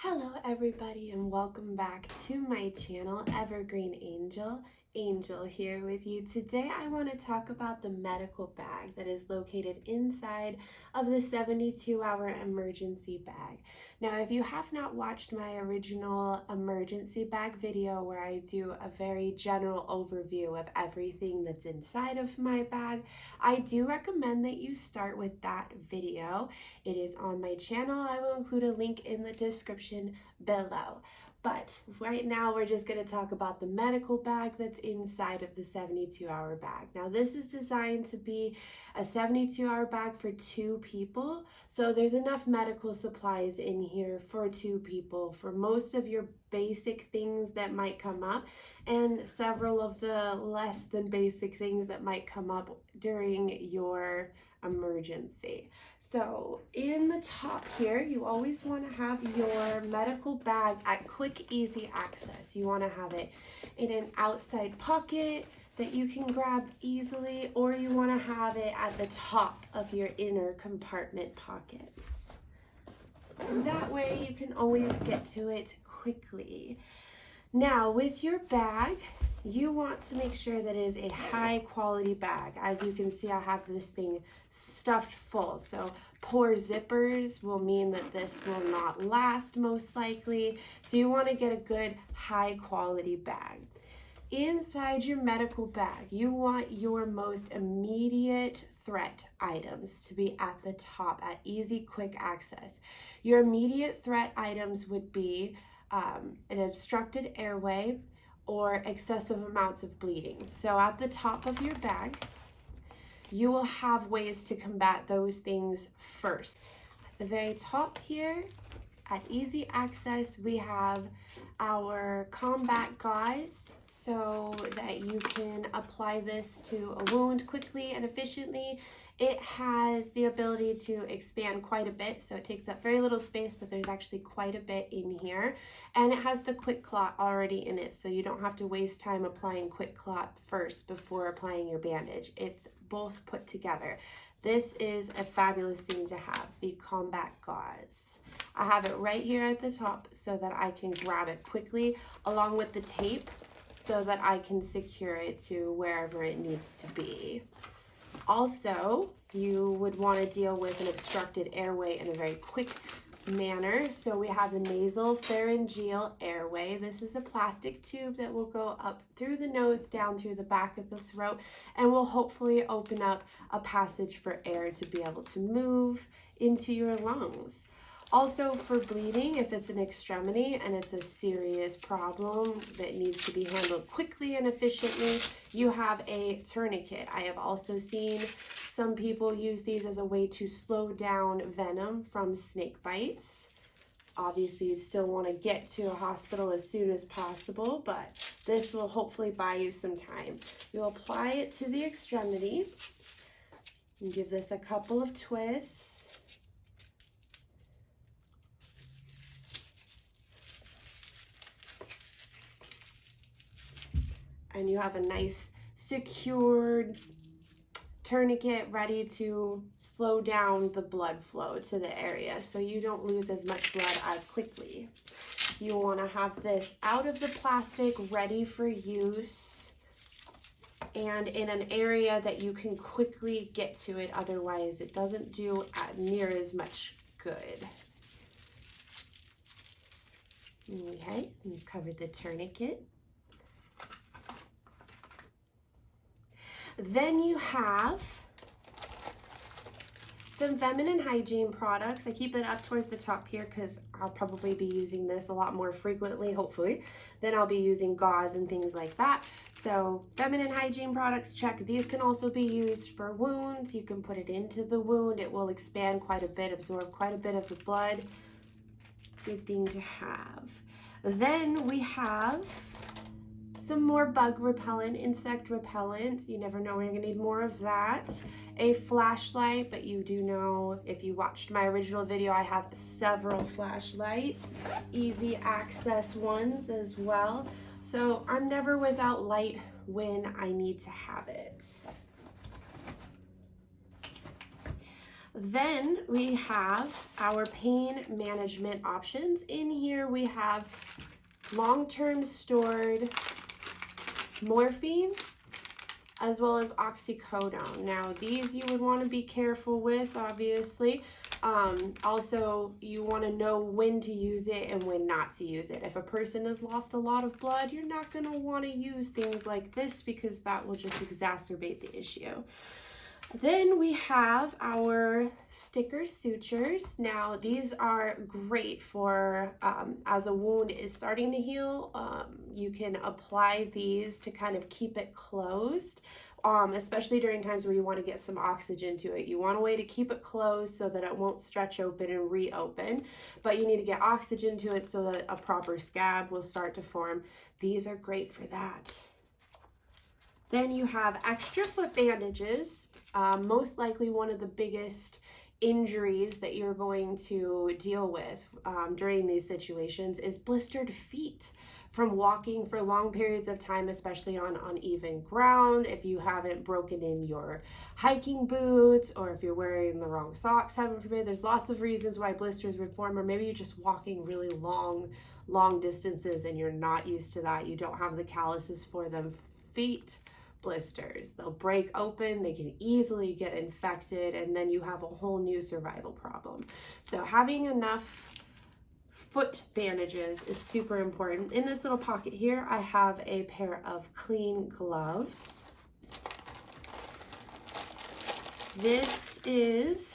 Hello everybody and welcome back to my channel, Evergreen Angel. Angel here with you. Today I want to talk about the medical bag that is located inside of the 72-hour emergency bag. Now, if you have not watched my original emergency bag video where I do a very general overview of everything that's inside of my bag, I do recommend that you start with that video. It is on my channel. I will include a link in the description below. But right now we're just going to talk about the medical bag that's inside of the 72-hour bag. Now this is designed to be a 72-hour bag for 2 people. So there's enough medical supplies in here for 2 people for most of your basic things that might come up and several of the less than basic things that might come up during your emergency. So in the top here, you always want to have your medical bag at quick, easy access. You want to have it in an outside pocket that you can grab easily, or you want to have it at the top of your inner compartment pockets. And that way you can always get to it quickly. Now with your bag, you want to make sure that it is a high quality bag. As you can see, I have this thing stuffed full. So poor zippers will mean that this will not last most likely. So you want to get a good high quality bag. Inside your medical bag, you want your most immediate threat items to be at the top at easy, quick access. Your immediate threat items would be an obstructed airway or excessive amounts of bleeding. So at the top of your bag, you will have ways to combat those things first. At the very top here, at easy access, we have our combat gauze so that you can apply this to a wound quickly and efficiently. It has the ability to expand quite a bit, so it takes up very little space, but there's actually quite a bit in here. And it has the quick clot already in it, so you don't have to waste time applying quick clot first before applying your bandage. It's both put together. This is a fabulous thing to have, the combat gauze. I have it right here at the top so that I can grab it quickly, along with the tape so that I can secure it to wherever it needs to be. Also, you would want to deal with an obstructed airway in a very quick manner. So we have the nasal pharyngeal airway. This is a plastic tube that will go up through the nose, down through the back of the throat, and will hopefully open up a passage for air to be able to move into your lungs. Also for bleeding, if it's an extremity and it's a serious problem that needs to be handled quickly and efficiently, you have a tourniquet. I have also seen some people use these as a way to slow down venom from snake bites. Obviously, you still want to get to a hospital as soon as possible, but this will hopefully buy you some time. You'll apply it to the extremity and give this a couple of twists. And you have a nice secured tourniquet ready to slow down the blood flow to the area so you don't lose as much blood as quickly. You want to have this out of the plastic, ready for use, and in an area that you can quickly get to it, otherwise it doesn't do near as much good. Okay, we've covered the tourniquet. Then you have some feminine hygiene products. I keep it up towards the top here because I'll probably be using this a lot more frequently, hopefully, than I'll be using gauze and things like that. So feminine hygiene products, check. These can also be used for wounds. You can put it into the wound. It will expand quite a bit, absorb quite a bit of the blood. Good thing to have. Then we have some more bug repellent, insect repellent. You never know when you're gonna need more of that. A flashlight, but you do know if you watched my original video, I have several flashlights, easy access ones as well. So I'm never without light when I need to have it. Then we have our pain management options. In here we have long-term stored morphine as well as oxycodone. Now these you would want to be careful with, obviously. Also, you want to know when to use it and when not to use it. If a person has lost a lot of blood, you're not going to want to use things like this because that will just exacerbate the issue. Then we have our sticker sutures. Now these are great for as a wound is starting to heal. You can apply these to kind of keep it closed, especially during times where you want to get some oxygen to it. You want a way to keep it closed so that it won't stretch open and reopen, but you need to get oxygen to it so that a proper scab will start to form. These are great for that. Then you have extra foot bandages. Most likely one of the biggest injuries that you're going to deal with during these situations is blistered feet from walking for long periods of time, especially on uneven ground. If you haven't broken in your hiking boots, or if you're wearing the wrong socks, heaven forbid, there's lots of reasons why blisters would form, or maybe you're just walking really long distances and you're not used to that. You don't have the calluses for them. Feet blisters, they'll break open, they can easily get infected, and then you have a whole new survival problem. So having enough foot bandages is super important. In this little pocket here, I have a pair of clean gloves. This is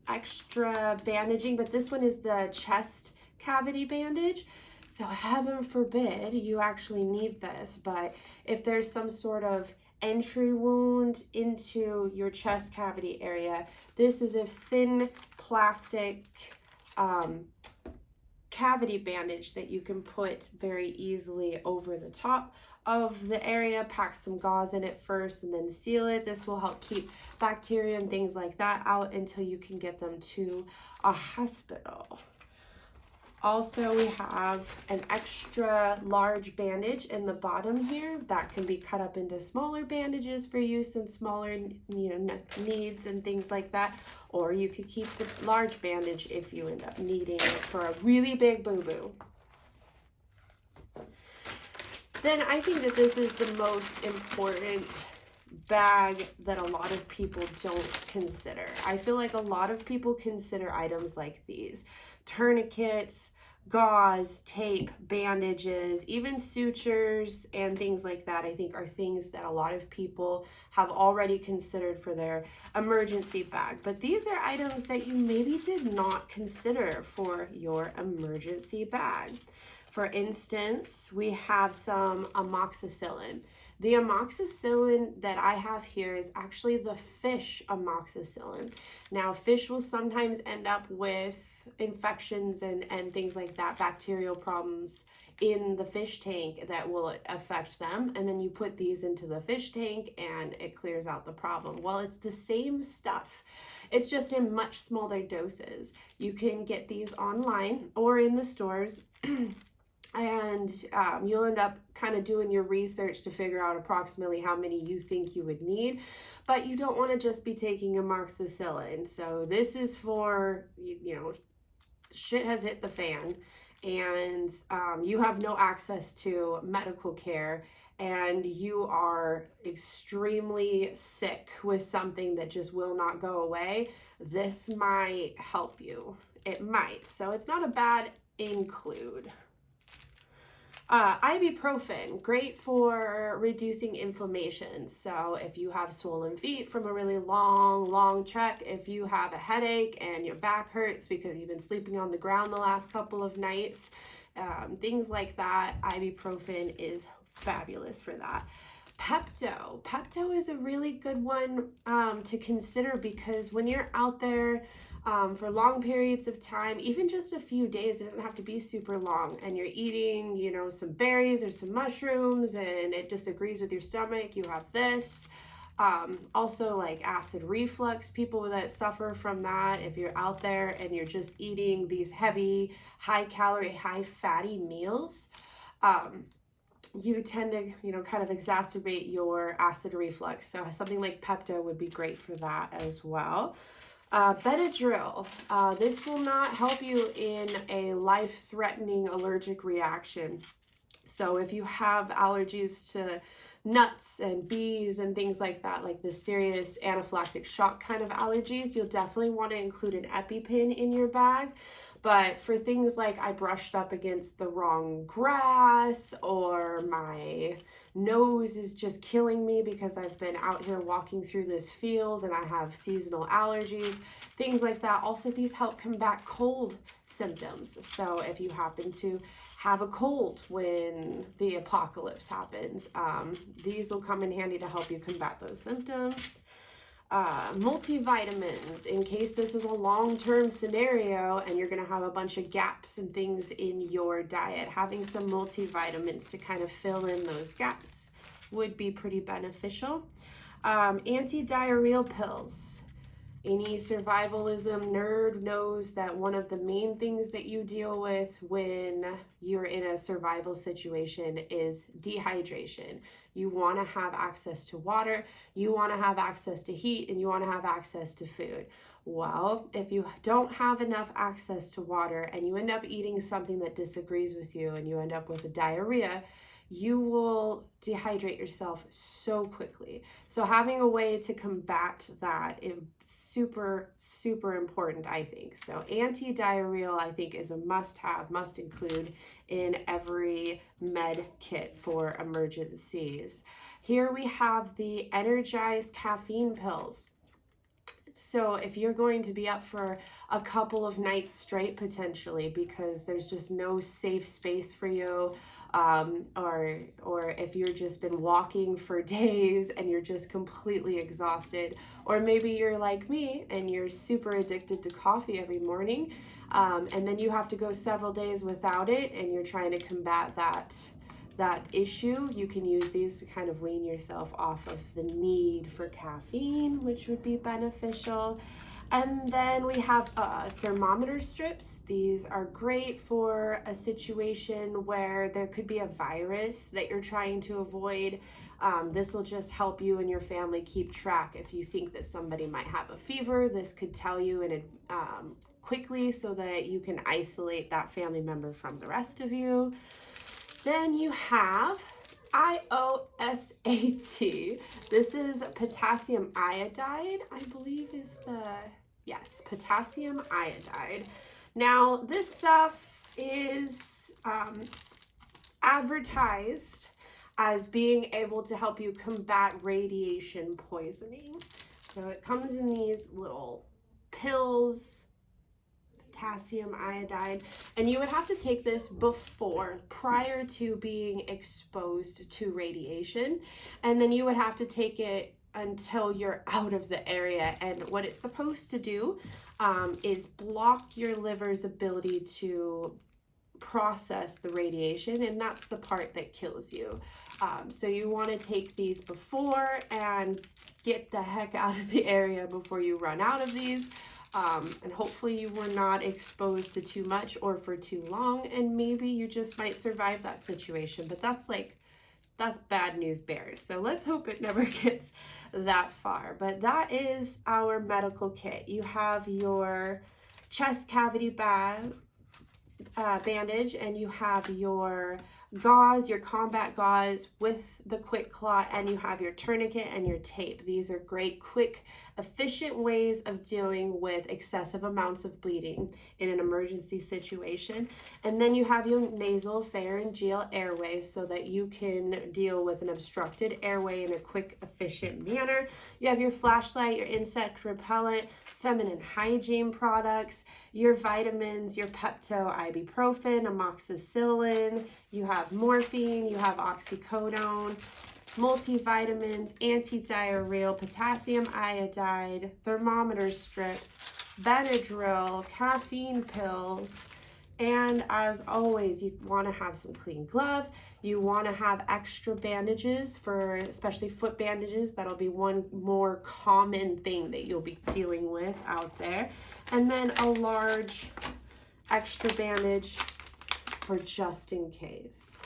extra bandaging, but this one is the chest cavity bandage. So heaven forbid you actually need this, but if there's some sort of entry wound into your chest cavity area, this is a thin plastic cavity bandage that you can put very easily over the top of the area. Pack some gauze in it first and then seal it. This will help keep bacteria and things like that out until you can get them to a hospital. Also, we have an extra large bandage in the bottom here that can be cut up into smaller bandages for use in smaller needs and things like that. Or you could keep the large bandage if you end up needing it for a really big boo-boo. Then I think that this is the most important bag that a lot of people don't consider. I feel like a lot of people consider items like these: tourniquets, gauze, tape, bandages, even sutures and things like that. I think are things that a lot of people have already considered for their emergency bag. But these are items that you maybe did not consider for your emergency bag. For instance, we have some amoxicillin. The amoxicillin that I have here is actually the fish amoxicillin. Now, fish will sometimes end up with infections and things like that, bacterial problems in the fish tank that will affect them. And then you put these into the fish tank and it clears out the problem. Well, it's the same stuff. It's just in much smaller doses. You can get these online or in the stores. And you'll end up kind of doing your research to figure out approximately how many you think you would need, but you don't want to just be taking amoxicillin. So this is for, shit has hit the fan and you have no access to medical care and you are extremely sick with something that just will not go away. This might help you. It might. So it's not a bad include. Ibuprofen, great for reducing inflammation. So if you have swollen feet from a really long trek, if you have a headache and your back hurts because you've been sleeping on the ground the last couple of nights, things like that, ibuprofen is fabulous for that. Pepto is a really good one to consider because when you're out there for long periods of time, even just a few days, it doesn't have to be super long, and you're eating, some berries or some mushrooms and it disagrees with your stomach, you have this. Also like acid reflux, people that suffer from that, if you're out there and you're just eating these heavy, high calorie, high fatty meals, you tend to, kind of exacerbate your acid reflux. So something like Pepto would be great for that as well. Benadryl. This will not help you in a life-threatening allergic reaction. So if you have allergies to nuts and bees and things like that, like the serious anaphylactic shock kind of allergies, you'll definitely want to include an EpiPen in your bag. But for things like I brushed up against the wrong grass, or my nose is just killing me because I've been out here walking through this field and I have seasonal allergies, things like that. Also, these help combat cold symptoms. So if you happen to have a cold when the apocalypse happens, these will come in handy to help you combat those symptoms. Multivitamins, in case this is a long-term scenario and you're going to have a bunch of gaps and things in your diet, having some multivitamins to kind of fill in those gaps would be pretty beneficial. Anti-diarrheal pills. Any survivalism nerd knows that one of the main things that you deal with when you're in a survival situation is dehydration. You want to have access to water, you want to have access to heat, and you want to have access to food. Well, if you don't have enough access to water and you end up eating something that disagrees with you and you end up with a diarrhea, you will dehydrate yourself so quickly. So having a way to combat that is super, super important, I think. So anti-diarrheal, I think, is a must-have, must include in every med kit for emergencies. Here we have the energized caffeine pills. So if you're going to be up for a couple of nights straight, potentially, because there's just no safe space for you, or if you're just been walking for days and you're just completely exhausted, or maybe you're like me and you're super addicted to coffee every morning, and then you have to go several days without it and you're trying to combat that issue, you can use these to kind of wean yourself off of the need for caffeine, which would be beneficial. And then we have thermometer strips. These are great for a situation where there could be a virus that you're trying to avoid. This will just help you and your family keep track. If you think that somebody might have a fever, this could tell you quickly so that you can isolate that family member from the rest of you. Then you have IOSAT. This is potassium iodide, I believe is yes, potassium iodide. Now, this stuff is advertised as being able to help you combat radiation poisoning. So it comes in these little pills, potassium iodide, and you would have to take this prior to being exposed to radiation, and then you would have to take it until you're out of the area. And what it's supposed to do is block your liver's ability to process the radiation, and that's the part that kills you. So you want to take these before and get the heck out of the area before you run out of these. And hopefully you were not exposed to too much or for too long, and maybe you just might survive that situation. But that's bad news bears. So let's hope it never gets that far. But that is our medical kit. You have your chest cavity bandage, and you have your gauze, your combat gauze with the quick clot, and you have your tourniquet and your tape. These are great, quick, efficient ways of dealing with excessive amounts of bleeding in an emergency situation. And then you have your nasal pharyngeal airway so that you can deal with an obstructed airway in a quick, efficient manner. You have your flashlight, your insect repellent, feminine hygiene products, your vitamins, your Pepto, ibuprofen, amoxicillin, you have morphine, you have oxycodone, multivitamins, anti-diarrheal, potassium iodide, thermometer strips, Benadryl, caffeine pills, and as always, you want to have some clean gloves. You want to have extra bandages for especially foot bandages. That'll be one more common thing that you'll be dealing with out there. And then a large extra bandage for just in case.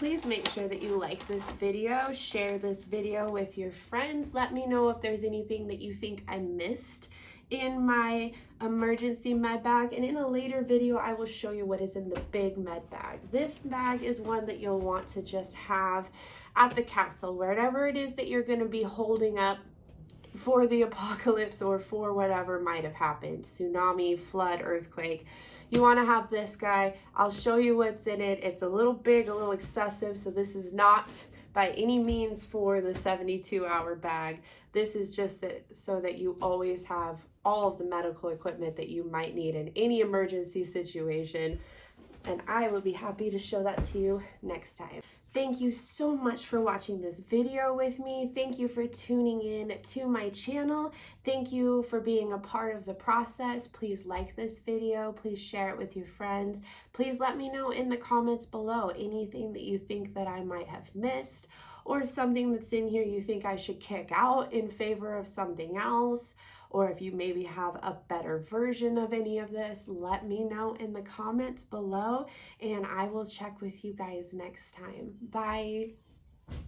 Please make sure that you like this video, share this video with your friends. Let me know if there's anything that you think I missed in my emergency med bag, and in a later video I will show you what is in the big med bag. This bag is one that you'll want to just have at the castle, wherever it is that you're going to be holding up for the apocalypse or for whatever might have happened, tsunami, flood, earthquake. You want to have this guy. I'll show you what's in it. It's a little big, a little excessive, so this is not by any means for the 72-hour bag. This is just so that you always have all of the medical equipment that you might need in any emergency situation, and I will be happy to show that to you next time. Thank you so much for watching this video with me. Thank you for tuning in to my channel. Thank you for being a part of the process. Please like this video. Please share it with your friends. Please let me know in the comments below anything that you think that I might have missed, or something that's in here you think I should kick out in favor of something else. Or if you maybe have a better version of any of this, let me know in the comments below, and I will check with you guys next time. Bye.